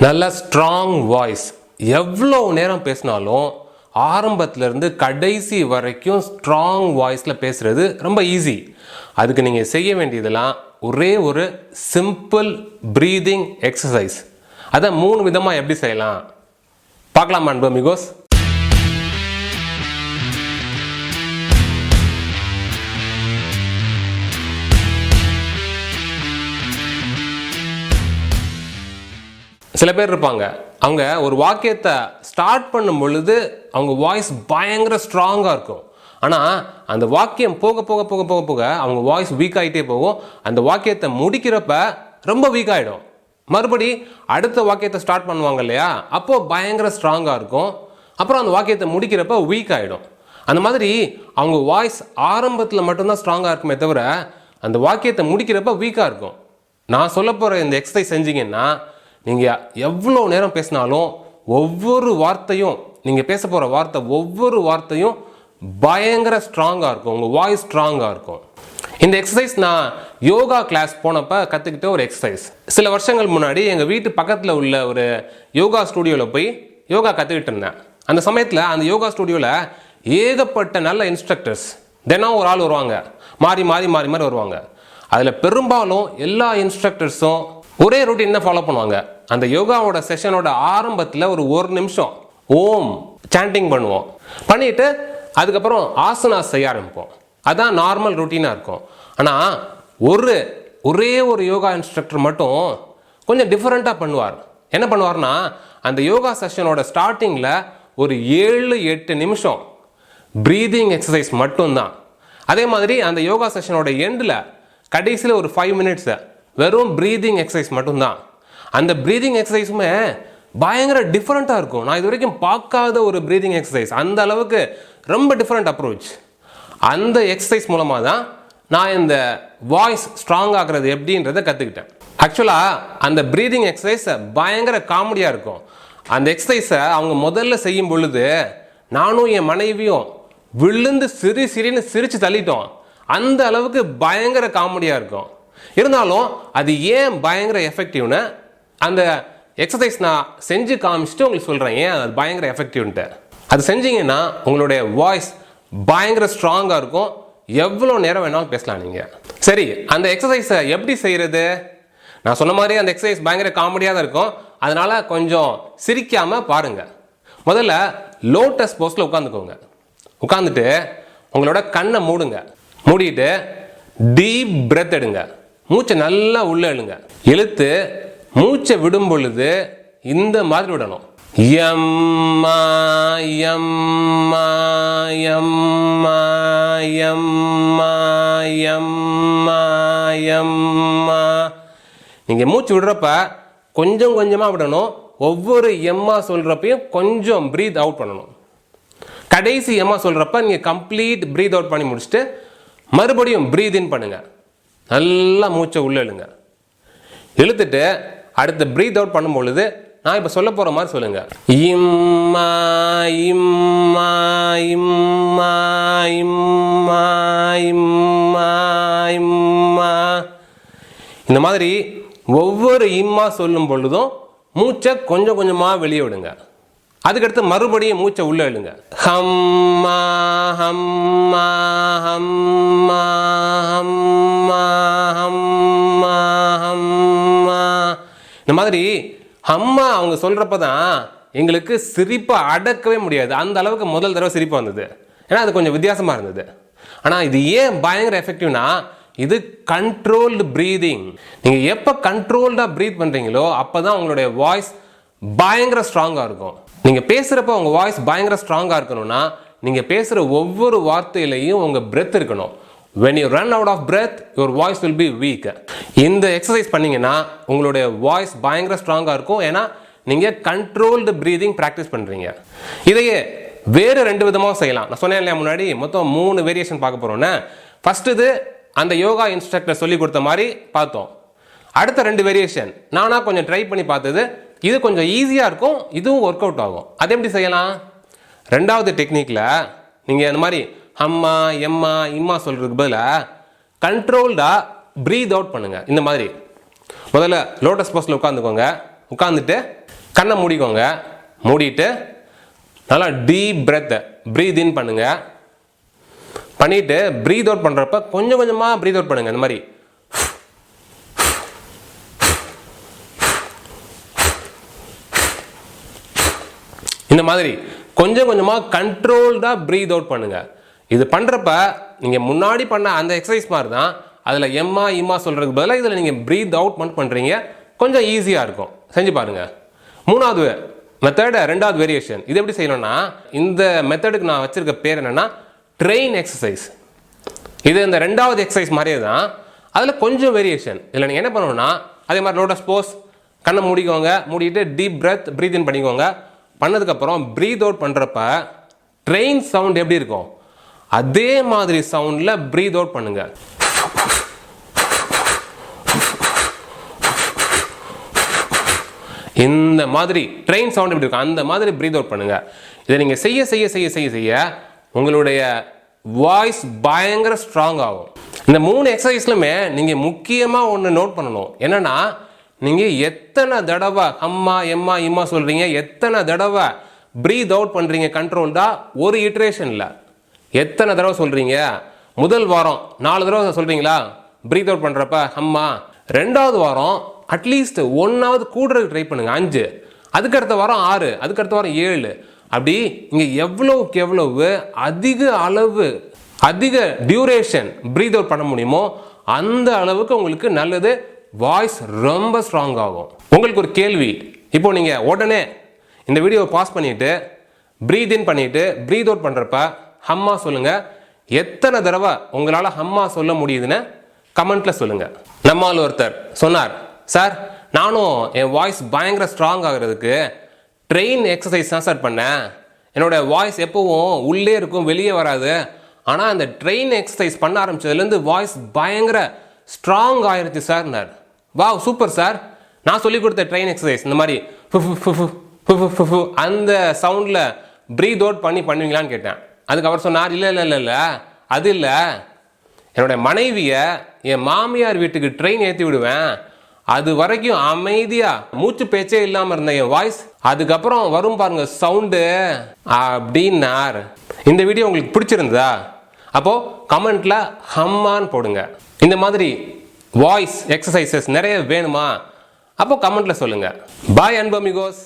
நல்ல strong voice. எவ்வளோ நேரம் பேசினாலும் ஆரம்பத்திலேருந்து கடைசி வரைக்கும் ஸ்ட்ராங் வாய்ஸில் பேசுகிறது ரொம்ப ஈஸி. அதுக்கு நீங்கள் செய்ய வேண்டியதெல்லாம் ஒரே ஒரு சிம்பிள் ப்ரீதிங் எக்ஸசைஸ். அதை 3 விதமாக எப்படி செய்யலாம் பார்க்கலாமா அன்பு மிகோஸ்? சில பேர் இருப்பாங்க, அவங்க ஒரு வாக்கியத்தை ஸ்டார்ட் பண்ணும் பொழுது அவங்க வாய்ஸ் பயங்கர ஸ்ட்ராங்காக இருக்கும். ஆனால் அந்த வாக்கியம் போக போக போக போக போக அவங்க வாய்ஸ் வீக் ஆகிட்டே போகும். அந்த வாக்கியத்தை முடிக்கிறப்ப ரொம்ப வீக் ஆகிடும். மறுபடி அடுத்த வாக்கியத்தை ஸ்டார்ட் பண்ணுவாங்க இல்லையா, அப்போது பயங்கர ஸ்ட்ராங்காக இருக்கும். அப்புறம் அந்த வாக்கியத்தை முடிக்கிறப்ப வீக் ஆகிடும். அந்த மாதிரி அவங்க வாய்ஸ் ஆரம்பத்தில் மட்டும்தான் ஸ்ட்ராங்காக இருக்குமே தவிர அந்த வாக்கியத்தை முடிக்கிறப்ப வீக்காக இருக்கும். நான் சொல்ல போகிற இந்த எக்ஸசைஸ் செஞ்சீங்கன்னா நீங்கள் எவ்வளோ நேரம் பேசினாலும் ஒவ்வொரு வார்த்தையும், நீங்கள் பேச போகிற வார்த்தை ஒவ்வொரு வார்த்தையும் பயங்கர ஸ்ட்ராங்காக இருக்கும். உங்கள் வாய்ஸ் ஸ்ட்ராங்காக இருக்கும். இந்த எக்ஸசைஸ் நான் யோகா கிளாஸ் போனப்போ கற்றுக்கிட்ட ஒரு எக்ஸசைஸ். சில வருஷங்கள் முன்னாடி எங்கள் வீட்டு பக்கத்தில் உள்ள ஒரு யோகா ஸ்டூடியோவில் போய் யோகா கற்றுக்கிட்டு இருந்தேன். அந்த சமயத்தில் அந்த யோகா ஸ்டூடியோவில் ஏகப்பட்ட நல்ல இன்ஸ்ட்ரக்டர்ஸ் தினம் ஒரு ஆள் வருவாங்க, மாறி மாறி மாறி மாறி வருவாங்க. அதில் பெரும்பாலும் எல்லா இன்ஸ்ட்ரக்டர்ஸும் ஒரே ரொட்டீன் தான் ஃபாலோ பண்ணுவாங்க. அந்த யோகாவோட செஷனோட ஆரம்பத்தில் ஒரு நிமிஷம் ஓம் சாண்டிங் பண்ணுவோம். பண்ணிட்டு அதுக்கப்புறம் ஆசனாஸ் செய்ய ஆரம்பிப்போம். அதான் நார்மல் ரொட்டீனாக இருக்கும். ஆனால் ஒரே ஒரு யோகா இன்ஸ்ட்ரக்டர் மட்டும் கொஞ்சம் டிஃப்ரெண்ட்டாக பண்ணுவார். என்ன பண்ணுவார்னா, அந்த யோகா செஷனோட ஸ்டார்டிங்கில் ஒரு 7-8 நிமிஷம் ப்ரீதிங் எக்ஸசைஸ் மட்டும்தான். அதே மாதிரி அந்த யோகா செஷனோட எண்டில் கடைசியில் ஒரு 5 மினிட்ஸை வெறும் ப்ரீதிங் எக்ஸசைஸ் மட்டும்தான். அந்த ப்ரீதிங் எக்ஸசைஸுமே பயங்கர டிஃப்ரெண்ட்டாக இருக்கும். நான் இது வரைக்கும் பார்க்காத ஒரு ப்ரீதிங் எக்ஸசைஸ். அந்த அளவுக்கு ரொம்ப டிஃப்ரெண்ட் அப்ரோச். அந்த எக்ஸசைஸ் மூலமாக தான் நான் இந்த வாய்ஸ் ஸ்ட்ராங் ஆகிறது எப்படின்றத கற்றுக்கிட்டேன். ஆக்சுவலாக அந்த ப்ரீதிங் எக்ஸசைஸ் பயங்கர காமெடியாக இருக்கும். அந்த எக்ஸசைஸை அவங்க முதல்ல செய்யும் பொழுது நானும் என் மனைவியும் விழுந்து சிரின்னு சிரித்து தள்ளிட்டோம். அந்த அளவுக்கு பயங்கர காமெடியாக இருக்கும். இருந்தாலும் அது ஏன் பயங்கர எஃபெக்டிவ்னு அந்த எக்ஸசைஸ் நான் செஞ்சு காமிச்சிட்டு உங்களுக்கு சொல்கிறேன் ஏன் அது பயங்கர எஃபெக்டிவ்ன்ட்டு. அது செஞ்சீங்கன்னா உங்களுடைய வாய்ஸ் பயங்கர ஸ்ட்ராங்காக இருக்கும். எவ்வளோ நேரம் வேணாலும் பேசலாம் நீங்கள். சரி, அந்த எக்ஸசைஸை எப்படி செய்கிறது? நான் சொன்ன மாதிரி அந்த எக்ஸசைஸ் பயங்கர காமெடியாக தான் இருக்கும். அதனால் கொஞ்சம் சிரிக்காமல் பாருங்கள். முதல்ல லோட்டஸ் போஸ்டில் உட்காந்துக்கோங்க. உட்காந்துட்டு உங்களோட கண்ணை மூடுங்க. மூடிட்டு டீப் பிரெத் எடுங்க. மூச்சை நல்லா உள்ள இழுங்க. இழுத்து மூச்சை விடும் பொழுது இந்த மாதிரி விடணும். எம்மா எம்மா எம்மா எம்மா எம்மா எம்மா. நீங்கள் மூச்சு விடுறப்ப கொஞ்சம் கொஞ்சமாக விடணும். ஒவ்வொரு எம்மா சொல்கிறப்பையும் கொஞ்சம் ப்ரீத் அவுட் பண்ணணும். கடைசி எம்மா சொல்கிறப்ப நீங்கள் கம்ப்ளீட் ப்ரீத் அவுட் பண்ணி முடிச்சுட்டு மறுபடியும் ப்ரீத் இன் பண்ணுங்கள். நல்லா மூச்சை உள்ளே இழுங்க. இழுத்துட்டு அடுத்த ப்ரீத் அவுட் பண்ணும் பொழுது நான் இப்போ சொல்ல போகிற மாதிரி சொல்லுங்கள். இம்மா இம்மா இம்மா இம்மா இம்மா இம்மா. இந்த மாதிரி ஒவ்வொரு இம்மா சொல்லும் பொழுதும் மூச்சை கொஞ்சம் கொஞ்சமாக வெளியே விடுங்க. அதுக்கடுத்து மறுபடியும் மூச்சை உள்ள இழுங்க. ஹம்மா ஹம்மா ஹம்மா ஹம்மா ஹம்மா ஹம்மா. இந்த மாதிரி ஹம்மா அவங்க சொல்கிறப்ப தான் எங்களுக்கு சிரிப்பை அடக்கவே முடியாது. அந்த அளவுக்கு முதல் தடவை சிரிப்பு வந்தது. ஏன்னா அது கொஞ்சம் வித்தியாசமாக இருந்தது. ஆனால் இது ஏன் பயங்கர எஃபெக்டிவ்னா, இது கண்ட்ரோல்டு ப்ரீதிங். நீங்கள் எப்போ கண்ட்ரோல்டாக ப்ரீத் பண்ணுறீங்களோ அப்போ தான் உங்களுடைய வாய்ஸ் பயங்கர ஸ்ட்ராங்காக இருக்கும். நீங்கள் பேசுகிறப்ப உங்கள் வாய்ஸ் பயங்கர ஸ்ட்ராங்காக இருக்கணும்னா நீங்கள் பேசுகிற ஒவ்வொரு வார்த்தையிலையும் உங்கள் பிரெத் இருக்கணும். when you run out of breath your voice will be weak. இந்த எக்ஸசைஸ் பண்ணிங்கன்னா உங்களுடைய வாய்ஸ் பயங்கர ஸ்ட்ராங்காக இருக்கும். ஏன்னா நீங்கள் கண்ட்ரோல்டு ப்ரீதிங் ப்ராக்டிஸ் பண்ணுறீங்க. இதையே வேறு 2 விதமாக செய்யலாம். நான் சொன்னேன் இல்லையா முன்னாடி, மொத்தம் 3 வேரியேஷன் பார்க்க போகிறோன்னு. ஃபஸ்ட்டு இது அந்த யோகா இன்ஸ்ட்ரக்டர் சொல்லி கொடுத்த மாதிரி பார்த்தோம். அடுத்த 2 வேரியேஷன் நானாக கொஞ்சம் ட்ரை பண்ணி பார்த்தது. இது கொஞ்சம் ஈஸியாக இருக்கும், இதுவும் ஒர்க் அவுட் ஆகும். அது எப்படி செய்யலாம்? 2வது டெக்னிக்கில் நீங்கள் இந்த மாதிரி ஹம்மா எம்மா இம்மா சொல்கிறதுக்கு பதிலாக கண்ட்ரோல்டாக ப்ரீத் அவுட் பண்ணுங்கள். இந்த மாதிரி முதல்ல லோட்டஸ் போஸ்டில் உட்காந்துக்கோங்க. உட்காந்துட்டு கண்ணை மூடிக்கோங்க. மூடிட்டு நல்லா டீப் பிரெத் ப்ரீத் இன் பண்ணுங்க. பண்ணிட்டு ப்ரீத் அவுட் பண்றப்ப கொஞ்சம் கொஞ்சமா ப்ரீத் அவுட் பண்ணுங்க. இந்த மாதிரி இந்த மாதிரி கொஞ்சம் கொஞ்சமா கண்ட்ரோல்டா ப்ரீத் அவுட் பண்ணுங்க. இது பண்றப்ப நீங்க முன்னாடி பண்ண அந்த எக்ஸசைஸ் மாதிரி தான். அதுல எம்மா இம்மா சொல்றதுக்கு பதிலாக இதுல நீங்க ப்ரீத் அவுட் மட்டும் பண்றீங்க. கொஞ்சம் ஈஸியா இருக்கும். செஞ்சு பாருங்க. மூணாவது மெத்தட், ரெண்டாவது வேரியேஷன். இது எப்படி செய்யணும்னா, இந்த மெத்தடுக்கு நான் வச்சிருக்க பேர் என்னன்னா ட்ரெயின் எக்ஸசைஸ். இது இந்த ரெண்டாவது எக்ஸசைஸ் மாதிரியே தான். அதுல கொஞ்சம் வேரியேஷன். இதுல நீங்க என்ன பண்ணணும்னா, அதே மாதிரி லோட்டஸ் போஸ், கண்ணை மூடிக்கோங்க. மூடிட்டு டீப் பிரெத் ப்ரீத் இன் பண்ணிக்கோங்க. பண்ணதுக்கப்புறம் ப்ரீத் அவுட் பண்ணுறப்ப ட்ரெயின் சவுண்ட் எப்படி இருக்கும் அதே மாதிரி சவுண்டில் ப்ரீத் அவுட் பண்ணுங்க. இந்த மாதிரி ட்ரெயின் சவுண்ட் எப்படி இருக்கும் அந்த மாதிரி ப்ரீத் அவுட் பண்ணுங்க. இதை நீங்கள் செய்ய செய்ய செய்ய செய்ய செய்ய உங்களுடைய வாய்ஸ் பயங்கர ஸ்ட்ராங் ஆகும். இந்த 3 எக்ஸசைஸ்லுமே நீங்கள் முக்கியமாக ஒன்று நோட் பண்ணணும். என்னன்னா, நீங்கள் எத்தனை தடவை அம்மா எம்மா இம்மா சொல்கிறீங்க, எத்தனை தடவை ப்ரீத் அவுட் பண்ணுறீங்க கண்ட்ரோல்டா, ஒரு இட்ரேஷனில் எத்தனை தடவை சொல்கிறீங்க. முதல் வாரம் 4 தடவை சொல்கிறீங்களா ப்ரீத் அவுட் பண்ணுறப்ப அம்மா. 2வது வாரம் அட்லீஸ்ட் 1ஆவது கூடுறதுக்கு ட்ரை பண்ணுங்க, 5. அதுக்கடுத்த வாரம் 6, அதுக்கடுத்த வாரம் 7. அப்படி இங்கே எவ்வளவுக்கு எவ்வளவு அதிக டியூரேஷன் ப்ரீத் அவுட் பண்ண முடியுமோ அந்த அளவுக்கு உங்களுக்கு நல்லது. வாய்ஸ் ரொம்ப ஸ்ட்ராங் ஆகும். உங்களுக்கு ஒரு கேள்வி. இப்போ நீங்க உடனே இந்த வீடியோவை பாஸ் பண்ணிட்டு ப்ரீத் இன் பண்ணிட்டு ப்ரீத் அவுட் பண்றப்ப ஹம்மா சொல்லுங்க. எத்தனை தடவை உங்களால ஹம்மா சொல்ல முடியுதுன்னு கமெண்ட்ல சொல்லுங்க. நம்மால் ஒருத்தர் சொன்னார், சார் நானும் என் வாய்ஸ் பயங்கர ஸ்ட்ராங் ஆகிறதுக்கு ட்ரெயின் எக்ஸசைஸ் தான் சார் பண்ணேன். என்னோட வாய்ஸ் எப்பவும் உள்ளே இருக்கும், வெளியே வராது. ஆனால் அந்த ட்ரெயின் எக்ஸசைஸ் பண்ண ஆரம்பிச்சதுலேருந்து வாய்ஸ் பயங்கர ஸ்ட்ராங் ஆயிருச்சு சார். Wow super sir. நான் சொல்லி கொடுத்த ட்ரெயின் எக்ஸசைஸ் இந்த மாதிரி அந்த சவுண்டில் ப்ரீத் அவுட் பண்ணுவீங்களான்னு கேட்டேன். அதுக்கு அவர் சொன்னார், இல்லை அது இல்லை, என்னோட மனைவியை என் மாமியார் வீட்டுக்கு ட்ரெயின் ஏற்றி விடுவேன், அது வரைக்கும் அமைதியா மூச்சு பேச்சே இல்லாமல் இருந்த என் வாய்ஸ் அதுக்கப்புறம் வரும் பாருங்க சவுண்டு அப்படின்னார். இந்த வீடியோ உங்களுக்கு பிடிச்சிருந்ததா? அப்போ கமெண்ட்ல ஹம்மான்னு போடுங்க. இந்த மாதிரி வாய்ஸ் எக்ஸசைசஸ் நிறைய வேணுமா? அப்போ கமெண்ட்ல சொல்லுங்க. பாய் அன்பமிகோஸ்.